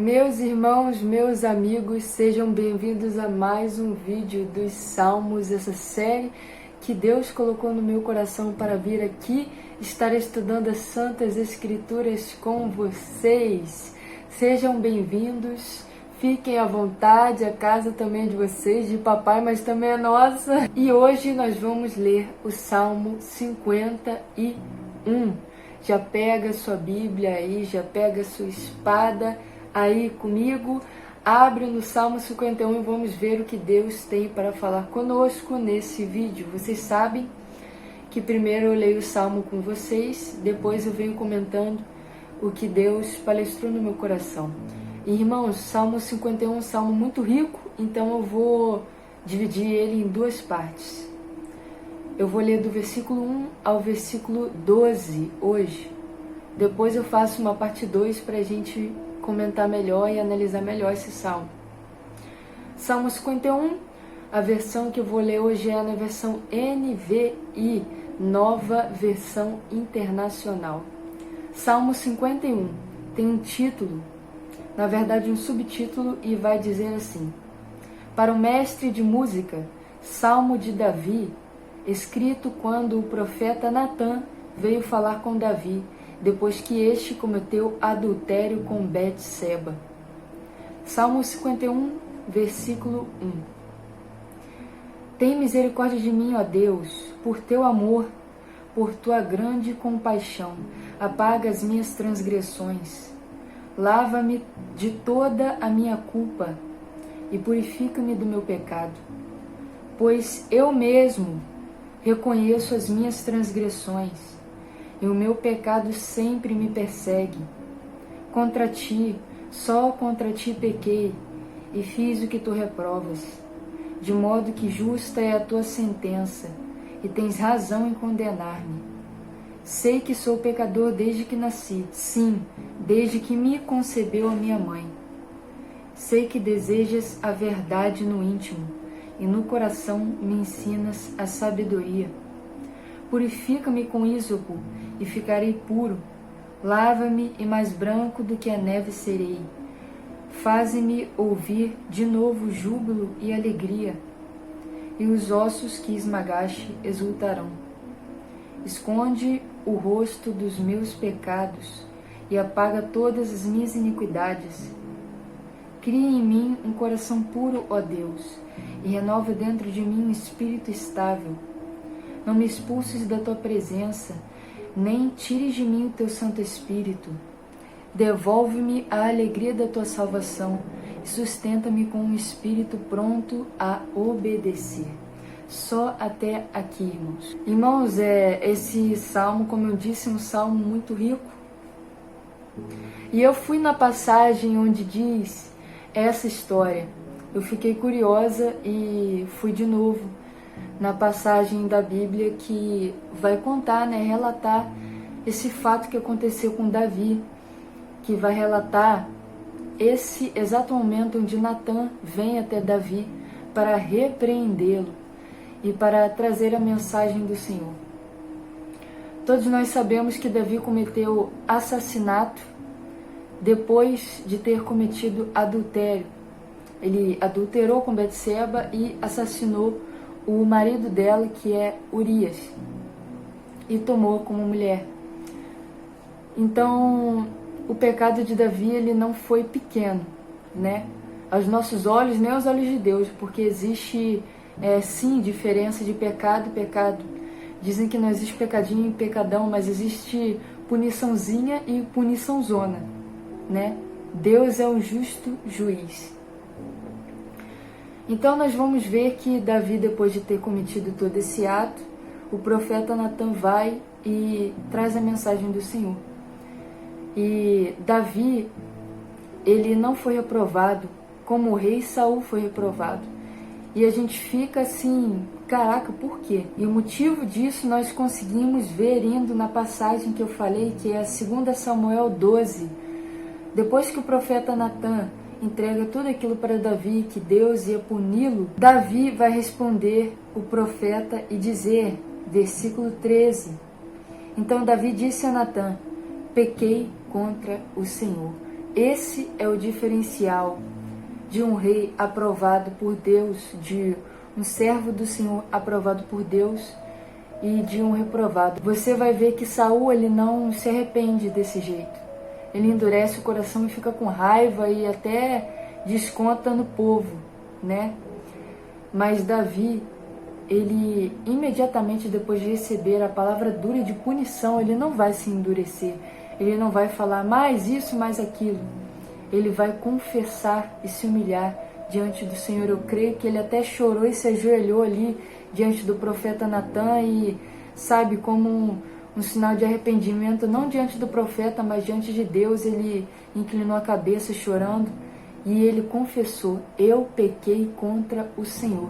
Meus irmãos, meus amigos, sejam bem-vindos a mais um vídeo dos Salmos, essa série que Deus colocou no meu coração para vir aqui estar estudando as Santas Escrituras com vocês. Sejam bem-vindos, fiquem à vontade, a casa também é de vocês, de papai, mas também é nossa. E hoje nós vamos ler o Salmo 51. Já pega sua Bíblia aí, já pega sua espada aí comigo, abre no Salmo 51 e vamos ver o que Deus tem para falar conosco nesse vídeo. Vocês sabem que primeiro eu leio o Salmo com vocês, depois eu venho comentando o que Deus palestrou no meu coração. E, irmãos, Salmo 51 é um salmo muito rico, então eu vou dividir ele em duas partes. Eu vou ler do versículo 1 ao versículo 12 hoje. Depois eu faço uma parte 2 para a gente comentar melhor e analisar melhor esse salmo. Salmo 51, a versão que eu vou ler hoje é na versão NVI, Nova Versão Internacional. Salmo 51 tem um título, na verdade um subtítulo, e vai dizer assim: para o mestre de música, Salmo de Davi, escrito quando o profeta Natã veio falar com Davi, depois que este cometeu adultério com Betseba. Salmo 51, versículo 1. Tem misericórdia de mim, ó Deus, por teu amor, por tua grande compaixão, apaga as minhas transgressões. Lava-me de toda a minha culpa e purifica-me do meu pecado. Pois eu mesmo reconheço as minhas transgressões, e o meu pecado sempre me persegue. Contra ti, só contra ti pequei, e fiz o que tu reprovas, de modo que justa é a tua sentença, e tens razão em condenar-me. Sei que sou pecador desde que nasci, sim, desde que me concebeu a minha mãe. Sei que desejas a verdade no íntimo, e no coração me ensinas a sabedoria. Purifica-me com ísopo, e ficarei puro. Lava-me, e mais branco do que a neve serei. Faze-me ouvir de novo júbilo e alegria, e os ossos que esmagaste exultarão. Esconde o rosto dos meus pecados, e apaga todas as minhas iniquidades. Cria em mim um coração puro, ó Deus, e renova dentro de mim um espírito estável. Não me expulses da tua presença, nem tires de mim o teu Santo Espírito. Devolve-me a alegria da tua salvação e sustenta-me com um espírito pronto a obedecer. Só até aqui, irmãos. Irmãos, esse salmo, como eu disse, é um salmo muito rico. E eu fui na passagem onde diz essa história. Eu fiquei curiosa e fui de novo na passagem da Bíblia que vai contar, relatar esse fato que aconteceu com Davi, que vai relatar esse exato momento onde Natã vem até Davi para repreendê-lo e para trazer a mensagem do Senhor. Todos nós sabemos que Davi cometeu assassinato depois de ter cometido adultério. Ele adulterou com Betseba e assassinou o marido dela, que é Urias, e tomou como mulher. Então, o pecado de Davi, ele não foi pequeno, aos nossos olhos, nem aos olhos de Deus, porque existe, sim, diferença de pecado e pecado. Dizem que não existe pecadinho e pecadão, mas existe puniçãozinha e puniçãozona, Deus é um justo juiz. Então nós vamos ver que Davi, depois de ter cometido todo esse ato, o profeta Natã vai e traz a mensagem do Senhor. E Davi, ele não foi reprovado como o rei Saul foi reprovado. E a gente fica assim, caraca, por quê? E o motivo disso nós conseguimos ver indo na passagem que eu falei, que é a 2 Samuel 12. Depois que o profeta Natã entrega tudo aquilo para Davi, que Deus ia puni-lo, Davi vai responder o profeta e dizer, versículo 13, então Davi disse a Natã: pequei contra o Senhor. Esse é o diferencial de um rei aprovado por Deus, de um servo do Senhor aprovado por Deus e de um reprovado. Você vai ver que Saul, ele não se arrepende desse jeito. Ele endurece o coração e fica com raiva e até desconta no povo, né? Mas Davi, ele imediatamente depois de receber a palavra dura de punição, ele não vai se endurecer. Ele não vai falar mais isso, mais aquilo. Ele vai confessar e se humilhar diante do Senhor. Eu creio que ele até chorou e se ajoelhou ali diante do profeta Natan e, sabe, como um sinal de arrependimento, não diante do profeta, mas diante de Deus, ele inclinou a cabeça chorando e ele confessou: eu pequei contra o Senhor.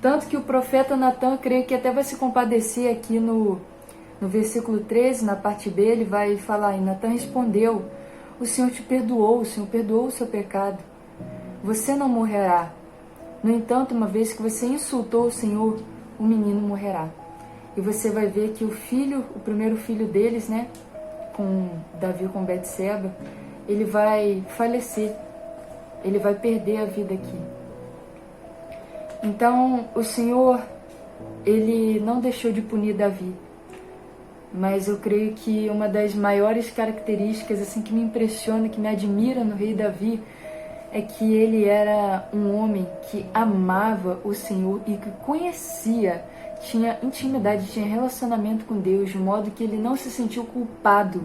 Tanto que o profeta Natan, creio que até vai se compadecer aqui no versículo 13, na parte B, ele vai falar: e Natan respondeu: o Senhor te perdoou, o Senhor perdoou o seu pecado. Você não morrerá. No entanto, uma vez que você insultou o Senhor, o menino morrerá. E você vai ver que o primeiro filho deles, né, com Davi, com Betseba, ele vai falecer. Ele vai perder a vida aqui. Então, o Senhor, ele não deixou de punir Davi. Mas eu creio que uma das maiores características assim que me impressiona, que me admira no rei Davi, é que ele era um homem que amava o Senhor e que conhecia, tinha intimidade, tinha relacionamento com Deus, de modo que ele não se sentiu culpado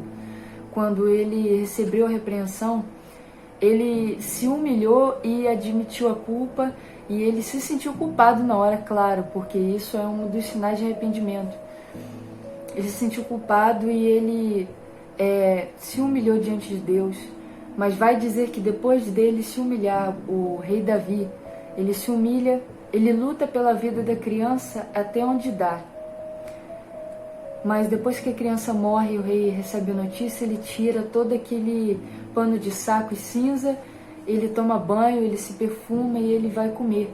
quando ele recebeu a repreensão. Ele se humilhou e admitiu a culpa, e ele se sentiu culpado na hora, claro, porque isso é um dos sinais de arrependimento. Ele se sentiu culpado e ele se humilhou diante de Deus. Mas vai dizer que depois dele se humilhar, o rei Davi, ele se humilha, ele luta pela vida da criança até onde dá. Mas depois que a criança morre e o rei recebe a notícia, ele tira todo aquele pano de saco e cinza, ele toma banho, ele se perfuma e ele vai comer.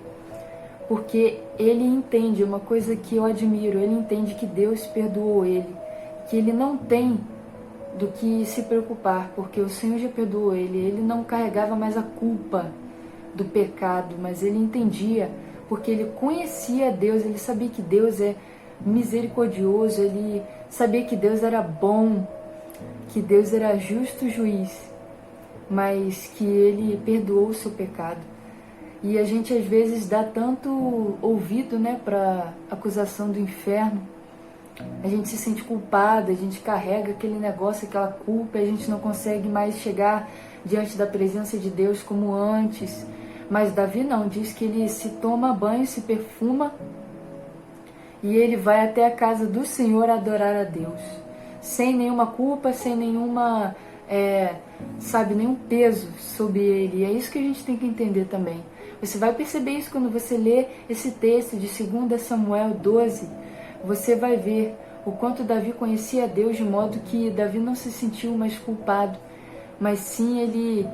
Porque ele entende, uma coisa que eu admiro, ele entende que Deus perdoou ele, que ele não tem do que se preocupar, porque o Senhor já perdoou ele não carregava mais a culpa do pecado, mas ele entendia, porque ele conhecia Deus, ele sabia que Deus é misericordioso, ele sabia que Deus era bom, que Deus era justo juiz, mas que ele perdoou o seu pecado. E a gente às vezes dá tanto ouvido, né, para acusação do inferno. A gente se sente culpada, a gente carrega aquele negócio, aquela culpa, e a gente não consegue mais chegar diante da presença de Deus como antes. Mas Davi não, diz que ele se toma banho, se perfuma e ele vai até a casa do Senhor adorar a Deus, sem nenhuma culpa, sem nenhuma, nenhum peso sobre ele. E é isso que a gente tem que entender também. Você vai perceber isso quando você lê esse texto de 2 Samuel 12. Você vai ver o quanto Davi conhecia a Deus, de modo que Davi não se sentiu mais culpado, mas sim ele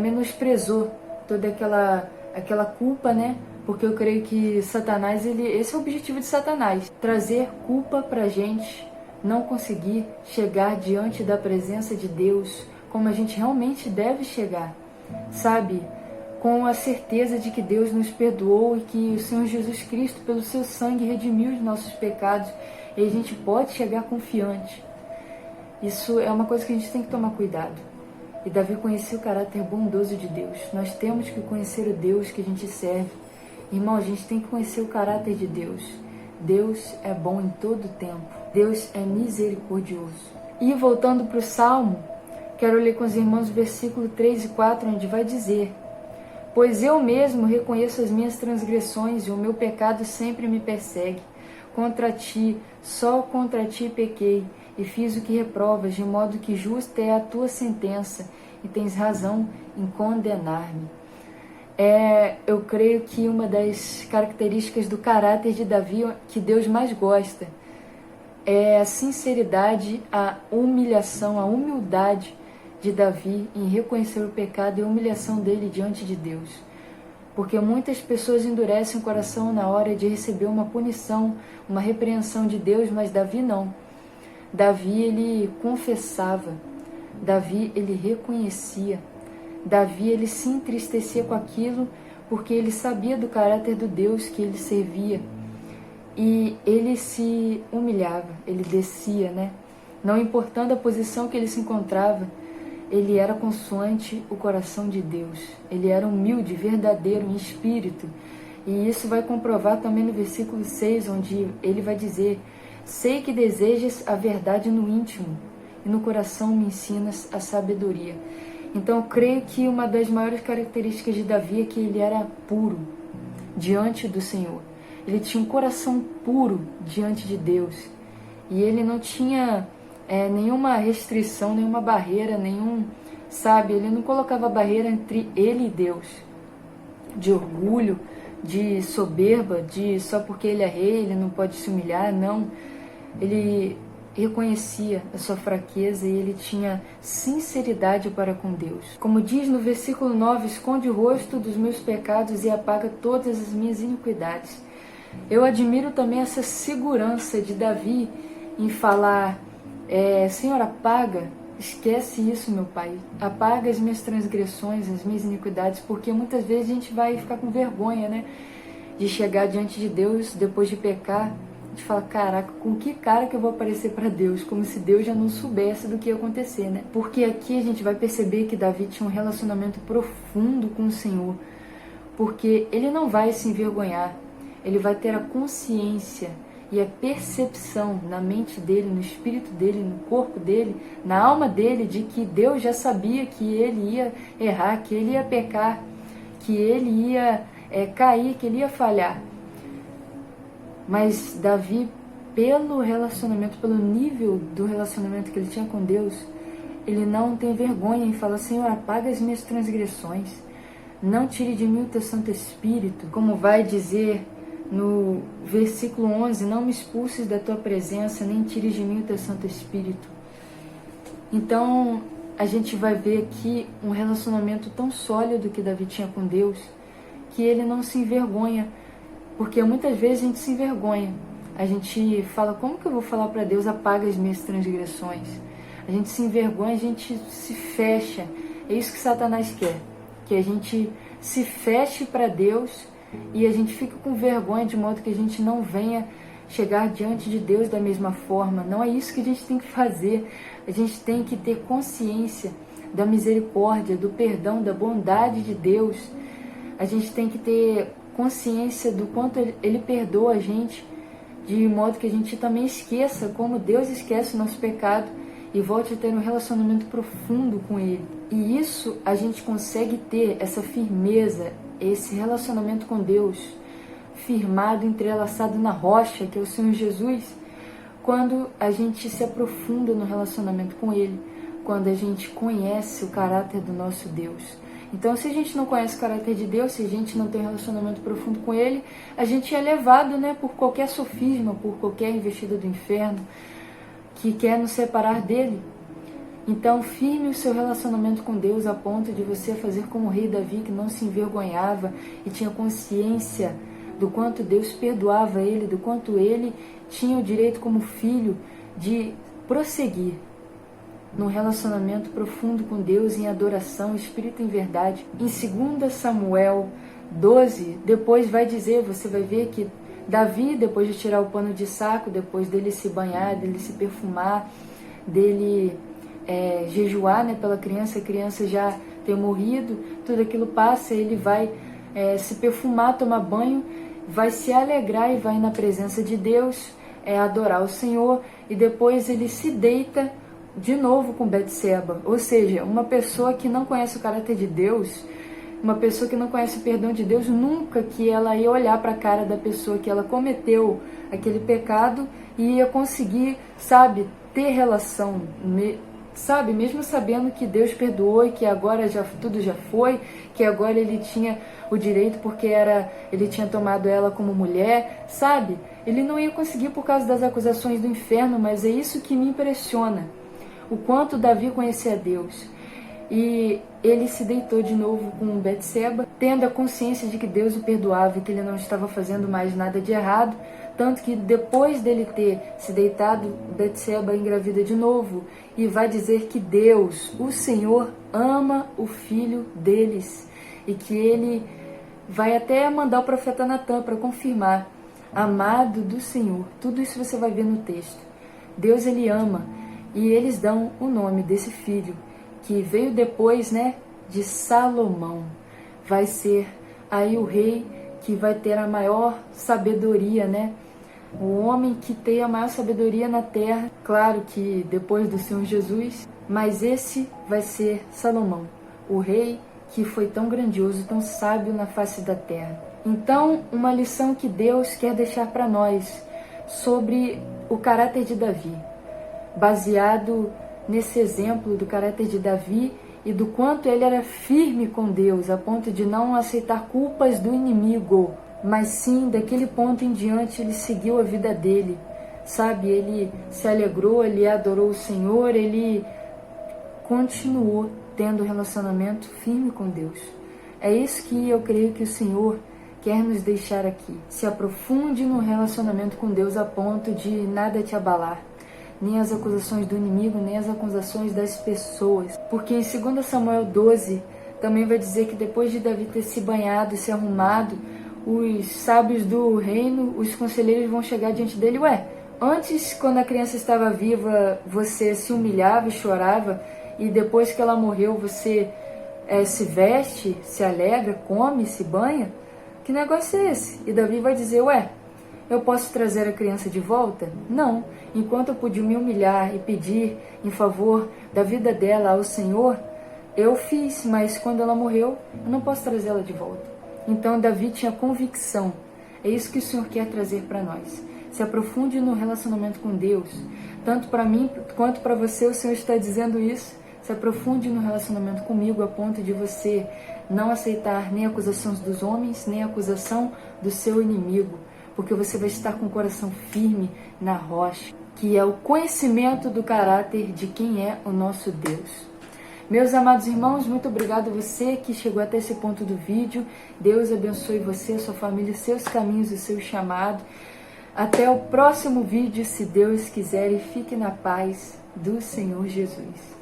menosprezou toda aquela culpa, né? Porque eu creio que Satanás, esse é o objetivo de Satanás, trazer culpa pra gente não conseguir chegar diante da presença de Deus como a gente realmente deve chegar, sabe? Com a certeza de que Deus nos perdoou e que o Senhor Jesus Cristo, pelo seu sangue, redimiu os nossos pecados, e a gente pode chegar confiante. Isso é uma coisa que a gente tem que tomar cuidado. E Davi conhecia o caráter bondoso de Deus. Nós temos que conhecer o Deus que a gente serve. Irmão, a gente tem que conhecer o caráter de Deus. Deus é bom em todo tempo. Deus é misericordioso. E voltando para o Salmo, quero ler com os irmãos o versículo 3 e 4, onde vai dizer: pois eu mesmo reconheço as minhas transgressões e o meu pecado sempre me persegue. Contra ti, só contra ti pequei, e fiz o que reprovas, de modo que justa é a tua sentença, e tens razão em condenar-me. Eu creio que uma das características do caráter de Davi que Deus mais gosta é a sinceridade, a humilhação, a humildade de Davi em reconhecer o pecado e a humilhação dele diante de Deus. Porque muitas pessoas endurecem o coração na hora de receber uma punição, uma repreensão de Deus, mas Davi não. Davi, ele confessava. Davi, ele reconhecia. Davi, ele se entristecia com aquilo porque ele sabia do caráter do Deus que ele servia. E ele se humilhava, ele descia, né? Não importando a posição que ele se encontrava, ele era consoante o coração de Deus. Ele era humilde, verdadeiro em espírito. E isso vai comprovar também no versículo 6, onde ele vai dizer: sei que desejas a verdade no íntimo, e no coração me ensinas a sabedoria. Então eu creio que uma das maiores características de Davi é que ele era puro diante do Senhor. Ele tinha um coração puro diante de Deus. E ele não tinha nenhuma restrição, nenhuma barreira, ele não colocava barreira entre ele e Deus. De orgulho, de soberba, de só porque ele é rei, ele não pode se humilhar, não. Ele reconhecia a sua fraqueza e ele tinha sinceridade para com Deus. Como diz no versículo 9, esconde o rosto dos meus pecados e apaga todas as minhas iniquidades. Eu admiro também essa segurança de Davi em falar, Senhor, apaga, esquece isso, meu Pai, apaga as minhas transgressões, as minhas iniquidades, porque muitas vezes a gente vai ficar com vergonha, né, de chegar diante de Deus depois de pecar. A gente fala, caraca, com que cara que eu vou aparecer para Deus? Como se Deus já não soubesse do que ia acontecer, né? Porque aqui a gente vai perceber que Davi tinha um relacionamento profundo com o Senhor, porque ele não vai se envergonhar, ele vai ter a consciência e a percepção na mente dele, no espírito dele, no corpo dele, na alma dele, de que Deus já sabia que ele ia errar, que ele ia pecar, que ele ia cair, que ele ia falhar. Mas Davi, pelo relacionamento, pelo nível do relacionamento que ele tinha com Deus, ele não tem vergonha em falar, Senhor, apaga as minhas transgressões, não tire de mim o teu Santo Espírito, como vai dizer no versículo 11, não me expulses da tua presença, nem tires de mim o teu Santo Espírito. Então, a gente vai ver aqui um relacionamento tão sólido que Davi tinha com Deus, que ele não se envergonha, porque muitas vezes a gente se envergonha. A gente fala, como que eu vou falar para Deus, apaga as minhas transgressões? A gente se envergonha, a gente se fecha. É isso que Satanás quer, que a gente se feche para Deus e a gente fica com vergonha de modo que a gente não venha chegar diante de Deus da mesma forma. Não é isso que a gente tem que fazer. A gente tem que ter consciência da misericórdia, do perdão, da bondade de Deus. A gente tem que ter consciência do quanto Ele perdoa a gente, de modo que a gente também esqueça como Deus esquece o nosso pecado e volte a ter um relacionamento profundo com Ele. E isso a gente consegue ter, essa firmeza, esse relacionamento com Deus, firmado, entrelaçado na rocha, que é o Senhor Jesus, quando a gente se aprofunda no relacionamento com Ele, quando a gente conhece o caráter do nosso Deus. Então, se a gente não conhece o caráter de Deus, se a gente não tem um relacionamento profundo com Ele, a gente é levado, né, por qualquer sofisma, por qualquer investida do inferno que quer nos separar dele. Então, firme o seu relacionamento com Deus a ponto de você fazer como o rei Davi, que não se envergonhava e tinha consciência do quanto Deus perdoava ele, do quanto ele tinha o direito como filho de prosseguir num relacionamento profundo com Deus, em adoração, espírito em verdade. Em 2 Samuel 12, depois vai dizer, você vai ver que Davi, depois de tirar o pano de saco, depois dele se banhar, dele se perfumar, dele jejuar, né, pela criança, a criança já ter morrido, tudo aquilo passa, ele vai se perfumar, tomar banho, vai se alegrar e vai na presença de Deus, adorar o Senhor, e depois ele se deita de novo com Betseba. Ou seja, uma pessoa que não conhece o caráter de Deus, uma pessoa que não conhece o perdão de Deus, nunca que ela ia olhar para a cara da pessoa que ela cometeu aquele pecado e ia conseguir, ter relação, mesmo sabendo que Deus perdoou e que agora tudo já foi, que agora ele tinha o direito porque ele tinha tomado ela como mulher, ele não ia conseguir por causa das acusações do inferno. Mas é isso que me impressiona, o quanto Davi conhecia Deus. E ele se deitou de novo com Betseba, tendo a consciência de que Deus o perdoava e que ele não estava fazendo mais nada de errado. Tanto que depois dele ter se deitado, Betseba engravida de novo e vai dizer que Deus, o Senhor, ama o filho deles e que ele vai até mandar o profeta Natan para confirmar, amado do Senhor. Tudo isso você vai ver no texto. Deus, ele ama, e eles dão o nome desse filho que veio depois, né, de Salomão. Vai ser aí o rei que vai ter a maior sabedoria, né? O homem que tem a maior sabedoria na terra, claro que depois do Senhor Jesus, mas esse vai ser Salomão, o rei que foi tão grandioso, tão sábio na face da terra. Então, uma lição que Deus quer deixar para nós sobre o caráter de Davi, baseado nesse exemplo do caráter de Davi e do quanto ele era firme com Deus, a ponto de não aceitar culpas do inimigo, mas sim, daquele ponto em diante, ele seguiu a vida dele, sabe? Ele se alegrou, ele adorou o Senhor, ele continuou tendo um relacionamento firme com Deus. É isso que eu creio que o Senhor quer nos deixar aqui. Se aprofunde no relacionamento com Deus a ponto de nada te abalar, nem as acusações do inimigo, nem as acusações das pessoas. Porque em 2 Samuel 12 também vai dizer que depois de Davi ter se banhado e se arrumado, os sábios do reino, os conselheiros vão chegar diante dele. Ué, antes, quando a criança estava viva, você se humilhava e chorava, e depois que ela morreu, você se veste, se alegra, come, se banha? Que negócio é esse? E Davi vai dizer, ué, eu posso trazer a criança de volta? Não. Enquanto eu pude me humilhar e pedir em favor da vida dela ao Senhor, eu fiz, mas quando ela morreu, eu não posso trazê-la de volta. Então Davi tinha convicção. É isso que o Senhor quer trazer para nós. Se aprofunde no relacionamento com Deus. Tanto para mim quanto para você, o Senhor está dizendo isso. Se aprofunde no relacionamento comigo a ponto de você não aceitar nem acusações dos homens, nem acusação do seu inimigo. Porque você vai estar com o coração firme na rocha, que é o conhecimento do caráter de quem é o nosso Deus. Meus amados irmãos, muito obrigado a você que chegou até esse ponto do vídeo. Deus abençoe você, sua família, seus caminhos e seu chamado. Até o próximo vídeo, se Deus quiser, e fique na paz do Senhor Jesus.